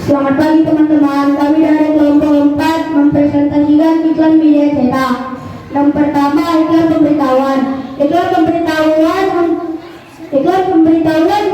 Selamat pagi teman-teman, kami dari kelompok 4 mempresentasikan iklan media cetak. Yang pertama, iklan pemberitahuan. Iklan pemberitahuan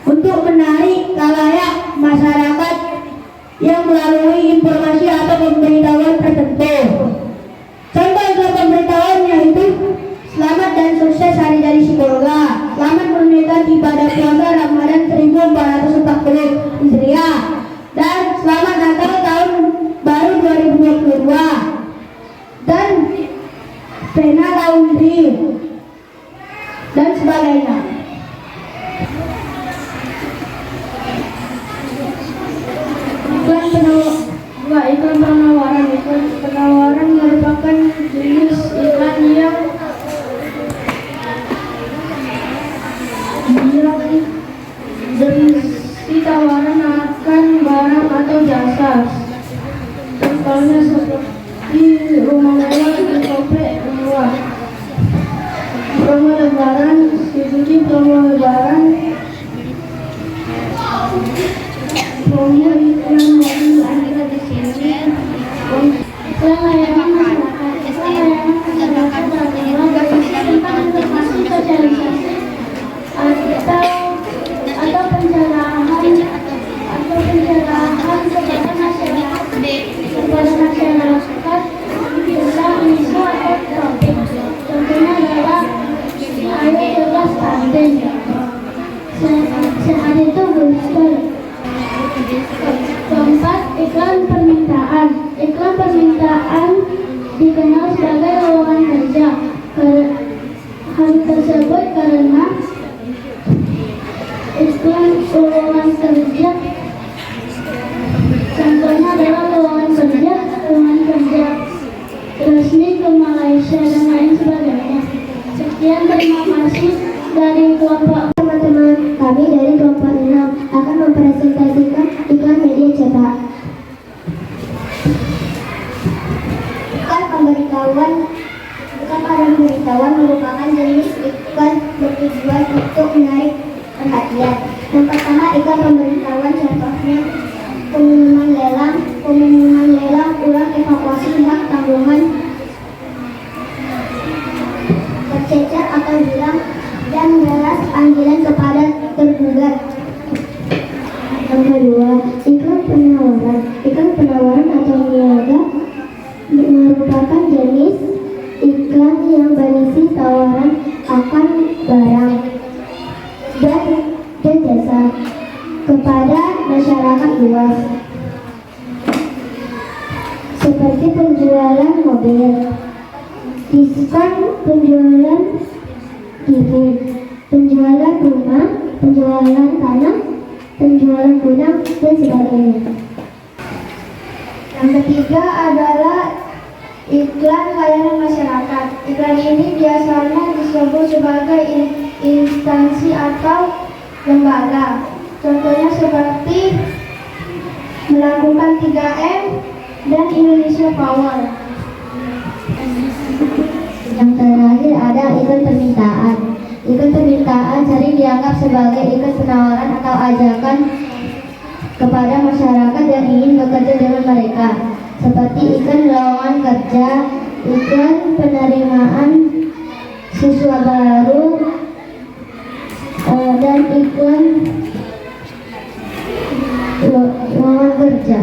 untuk menarik khalayak masyarakat yang melalui informasi atau pemberitahuan tertentu. Contoh iklan pemberitahuan yaitu selamat dan sukses hari jadi psikologa, selamat menunaikan ibadah puasa Ramadan 1440 Hijriah, dan selamat Natal tahun baru 2022, dan pena laundry dan sebagainya. Iklan penawaran. Iklan penawaran merupakan jenis iklan yang berisi tawaran akan barang atau jasa. Contohnya seperti rumah mewah di komplek mewah, promo lebaran, diikuti promo lebaran, promo iklan mobil Anda di sini, iklan layanan masyarakat. Iklan layanan masyarakat adalah berisi tentang informasi sosialisasi atau pencerahan kepada masyarakat tentang isu atau topik. Contohnya adalah ayo cerdas stunting, sehat itu booster. Keempat, iklan permintaan. Iklan permintaan dikenal sebagai lowongan kerja. Hal tersebut karena iklan lowongan kerja, contohnya adalah lowongan kerja resmi ke Malaysia dan lain sebagainya. Sekian, terima kasih dari kelompok teman-teman kami dari kelompok 6 akan mempresentasikan iklan media cetak. Iklan pemberitahuan merupakan jenis iklan bertujuan untuk menarik perhatian. Yang pertama, iklan pemberitahuan, contohnya pengumuman lelang ulang evakuasi hak tanggungan tercecer atau hilang, dan balas panggilan kepada tergugat. Yang kedua, iklan penawaran. Iklan penawaran atau niaga merupakan jenis iklan yang berisi tawaran akan barang dan jasa kepada masyarakat luas, seperti penjualan mobil, diskon, penjualan TV, penjualan rumah, penjualan tanah, penjualan gudang, dan sebagainya. Yang ketiga adalah iklan layanan masyarakat. Iklan ini biasanya disebut sebagai instansi atau lembaga. Contohnya seperti melakukan 3M dan Indonesia Power. Yang terakhir ada iklan permintaan. Iklan permintaan sering dianggap sebagai iklan penawaran atau ajakan kepada masyarakat yang ingin bekerja dengan mereka, seperti iklan lowongan kerja, iklan penerimaan siswa baru, dan iklan lowongan kerja.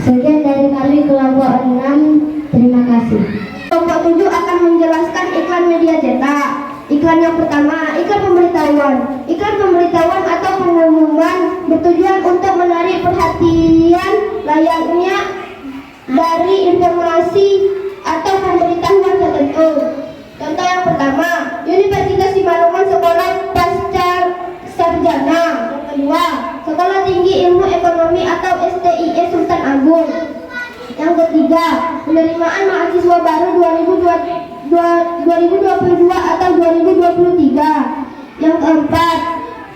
Sekian dari kami kelompok 6, terima kasih. Kelompok 7 akan menjelaskan iklan media cetak. Iklan yang pertama, iklan pemberitahuan. Iklan pemberitahuan atau pengumuman bertujuan untuk menarik perhatian layaknya dari informasi atau pemberitahuan tertentu. Contoh yang pertama, Universitas Simalungun Sekolah Pasca Sarjana. Yang kedua, Sekolah Tinggi Ilmu Ekonomi atau STIE Sultan Agung. Yang ketiga, penerimaan mahasiswa baru 2022 atau 2023. Yang keempat,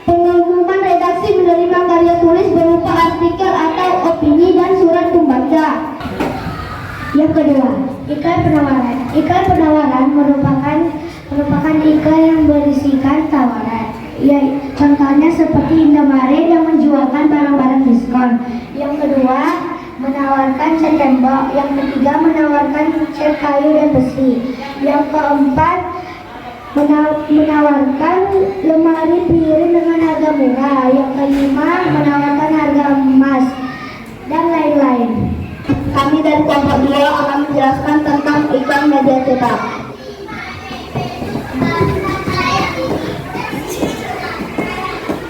pengumuman redaksi menerima karya tulis berupa artikel atau opini dan surat pembaca. Yang kedua, iklan penawaran. Iklan penawaran merupakan iklan yang berisikan tawaran. Ya, contohnya seperti Indomaret yang menjualkan barang-barang diskon. Yang kedua, menawarkan cat tembok. Yang ketiga, menawarkan cat kayu dan besi. Yang keempat, menawarkan lemari piring dengan harga murah. Yang kelima, menawarkan harga emas dan lain-lain. Kami dari kelompok 2 akan menjelaskan tentang iklan media cetak.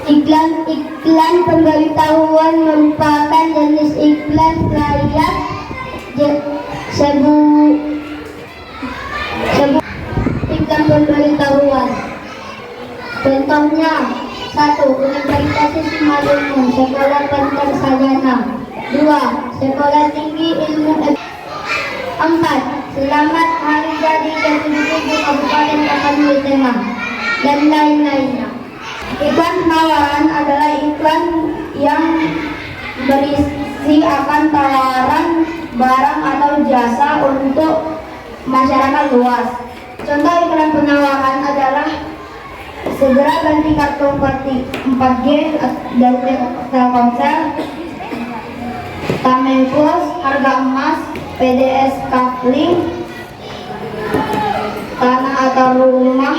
Iklan pemberitahuan merupakan jenis iklan layak iklan pemberitahuan. Contohnya, 1. Universitas Simalungun, Sekolah Pantar Sarjana. 2. Sekolah Tinggi Ilmu 4. Selamat Hari Jadi ke-77 Kabupaten Tapanuli Tengah, dan lain-lainnya. Iklan penawaran adalah iklan yang berisi akan tawaran barang atau jasa untuk masyarakat luas. Contoh iklan penawaran adalah segera ganti kartu 4G dari Telkomsel, Tamenkos, harga emas, PDS Kafling, tanah atau rumah,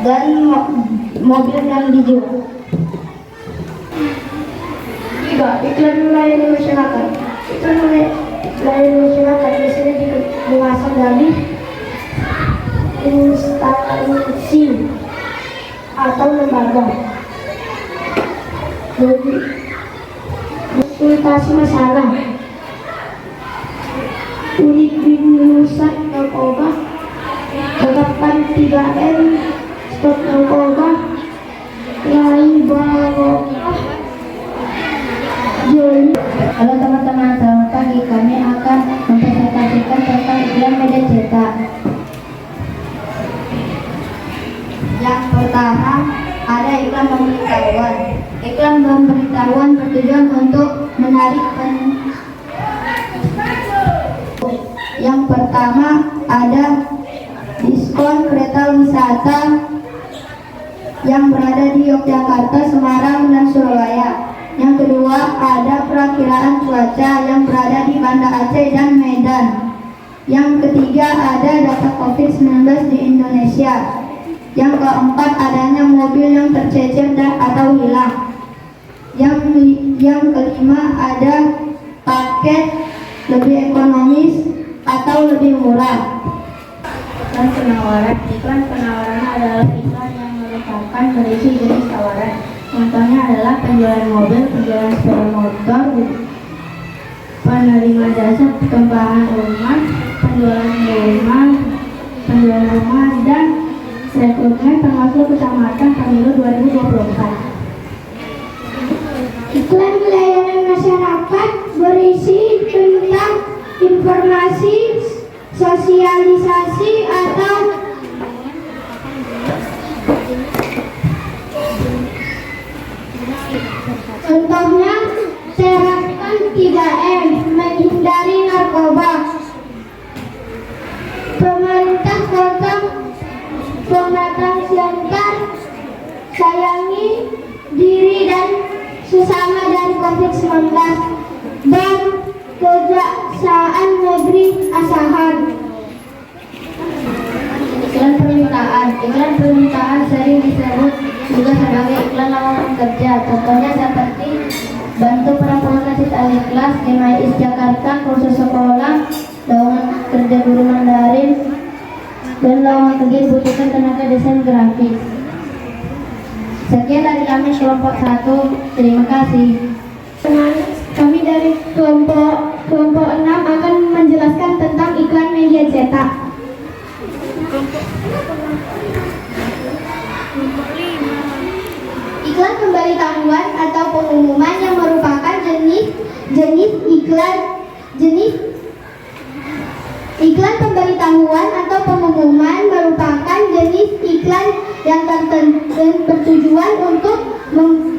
dan mobil yang dijual. 3. Iklan melayani masyarakat. Iklan melayani masyarakat biasanya berasal dari instansi atau lembaga. Jadi, konsultasi masalah, unit lulusan narkoba, tetapkan 3M, stop narkoba, lain barokah, jeli. Halo teman-teman, selamat pagi. Kami akan mempresentasikan tentang iklan media cetak. Yang pertama, ada iklan pemberitahuan. Iklan pemberitahuan bertujuan untuk menarik Yang pertama, ada diskon kereta wisata yang berada di Yogyakarta, Semarang, dan Surabaya. Yang kedua, ada perakiraan cuaca yang berada di Banda Aceh dan Medan. Yang ketiga, ada data COVID-19 di Indonesia. Yang keempat, adanya mobil yang tercecer atau hilang. Yang kelima, ada paket lebih ekonomis atau lebih murah. Iklan penawaran. Iklan penawaran adalah iklan yang merupakan berisi jenis tawaran. Contohnya adalah penjualan mobil, penjualan sepeda motor, penerima jasa perumahan rumah, penjualan rumah, dan rekrutmen Bawaslu Kecamatan Pemilu 2024. Iklan pelayanan masyarakat berisi tentang informasi, sosialisasi, atau contohnya terapkan 3M, menghindari narkoba. Pemerintah Kota Pematang Siantar, sayangi diri dan sesama dari COVID-19, dan Kejaksaan Negeri Asahan. Iklan permintaan. Iklan permintaan sering disebut juga sebagai iklan lowongan kerja. Contohnya seperti bantu perempuan kasih tali kelas, GMIS Jakarta, kursus sekolah, lowongan kerja guru Mandarin, dan lowongan kerja dibutuhkan tenaga desain grafis. Sekian dari kami kelompok 1. Terima kasih. Kami dari kelompok 6 akan menjelaskan tentang iklan media cetak. Iklan pemberitahuan atau pengumuman yang merupakan Iklan pemberitahuan atau pengumuman merupakan jenis iklan yang bertujuan untuk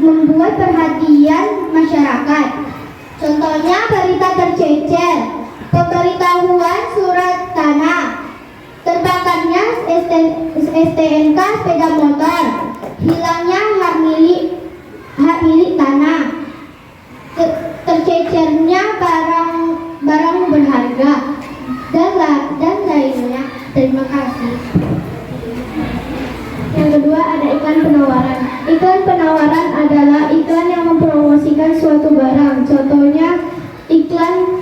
membuat perhatian masyarakat. Contohnya berita tercecer, pemberitahuan surat tanah, terbakar Dibekukannya STNK sepeda motor, hilangnya hak milik tanah, tercecernya barang berharga, dan lainnya. Terima kasih. Yang kedua ada iklan penawaran. Iklan penawaran adalah iklan yang mempromosikan suatu barang. Contohnya iklan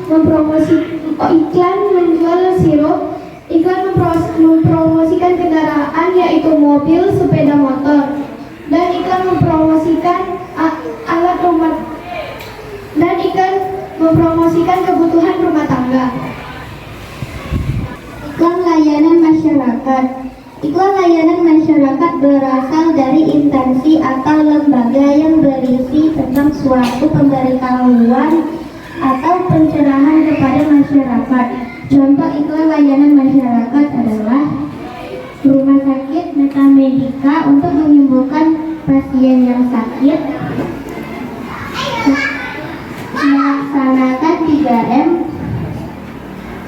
menjual sirup, iklan mempromosikan kendaraan yaitu mobil, sepeda motor, dan iklan mempromosikan alat rumah, dan iklan mempromosikan kebutuhan rumah tangga. Iklan layanan masyarakat. Iklan layanan masyarakat berasal dari instansi atau lembaga yang berisi tentang suatu pemberitahuan atau pencerahan kepada masyarakat. Contoh iklan layanan masyarakat adalah rumah sakit Meta Medica untuk menyembuhkan pasien yang sakit, melaksanakan 3M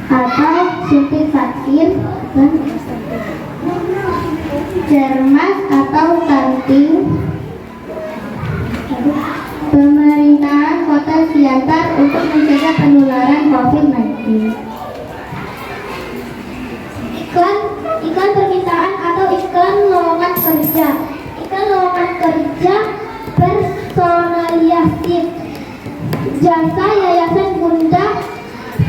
atau suntik vaksin, cermas atau stunting, pemerintahan kota Siantar untuk mencegah penularan COVID-19. Iklan permintaan atau iklan lowongan kerja. Iklan lowongan kerja personalisasi. Jasa Yayasan Bunda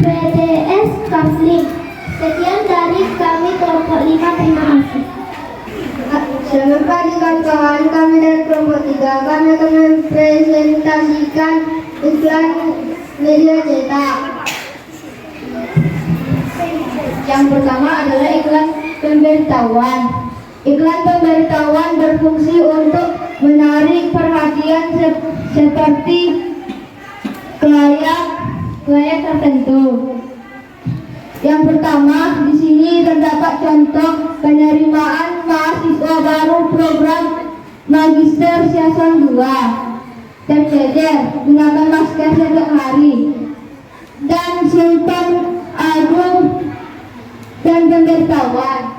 PDS Kafling. Sekian dari kami kelompok 5. Terima kasih. Selamat pagi kawan-kawan, kami dari kelompok 3. Kami akan mempresentasikan iklan media cetak. Yang pertama adalah iklan pemberitahuan. Iklan pemberitahuan berfungsi untuk menarik perhatian seperti klien tertentu. Yang pertama, di sini terdapat contoh penerimaan mahasiswa baru program Magister Season 2. Tercecer, gunakan masker setiap hari. Dan Sultan Agung dan pemberitahuan.